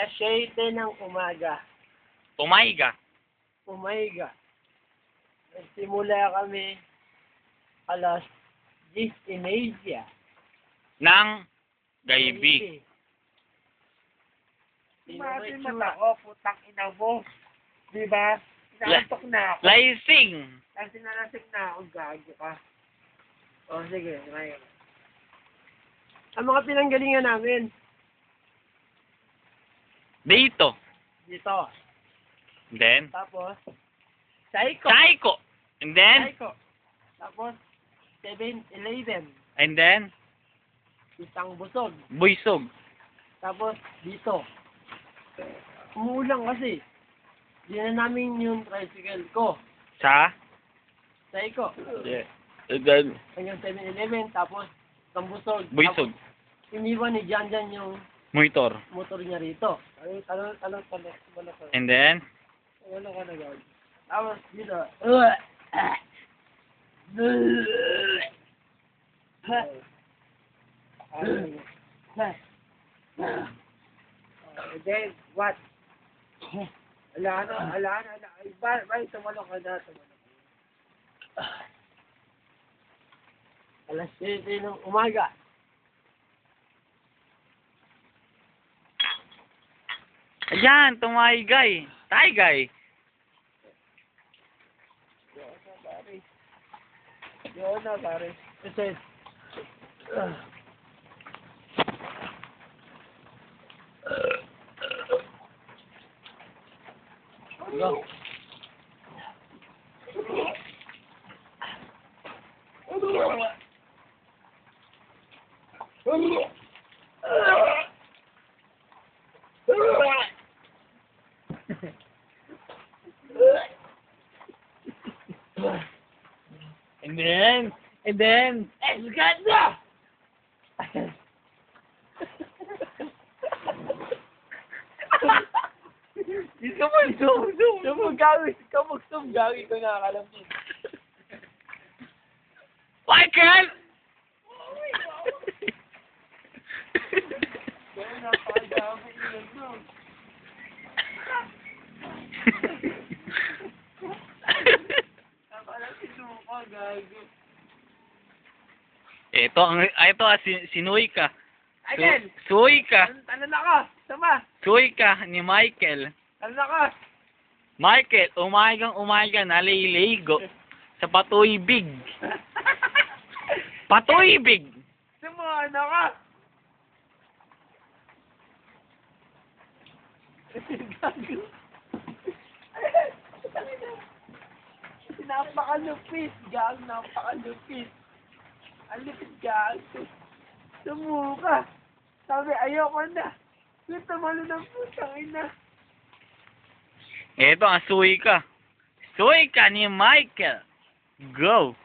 Alas 7 ng umaga. Umayga. Umayga. Nagsimula kami alas 10:30. Ng Gaybi. Mati mata ko, putang ina mo. Diba? Inaantok na ako. Laising. Lasing na ako, gago ka. O, sige, ngayon. Ang mga pinanggalingan namin. Dito. Dito. And then, Tapos, Psycho. Psycho. And then, Psycho. Tapos, 7-Eleven. and then, Isang busog. Buysog. Tapos, dito. Umuulan kasi. Di na namin yung tricycle ko. Sa? Psycho. Yeah. And then, Hanggang 7-Eleven. Tapos, isang busog. Buysog. Tapos, iniwan ni Janjan yung Motor. motor niya rito. Talon. And then, Wala ka na gawin. Tapos dito. Then, what? Ala na. Ay, tumalo ka na. Alas 7 ng umaga. ayan, tumaygay. Taygay. Yun na, pare. Kasi, go. And then, Esganda! Ikaw mo, zoom. Kamag-zoom, gawin ko nakakalam din. Michael! Kaya napakadami yun, no? Napakalang sinuka, gago. Ito, sinuwi ka. Again! Suwi ka. Ano na ka? Sama! Suwi ka ni Michael. Ano na ka? Michael, umagang naliligo sa patuibig. Patuibig! Sama, ano ka? Gago. Napakalupit, gago, napakalupit. Ang lupit, gago. Sumuka. Sabi, ayoko na. Ito malo ng putang ina. Ito, suwi ka. Suwi ka ni Michael. Go!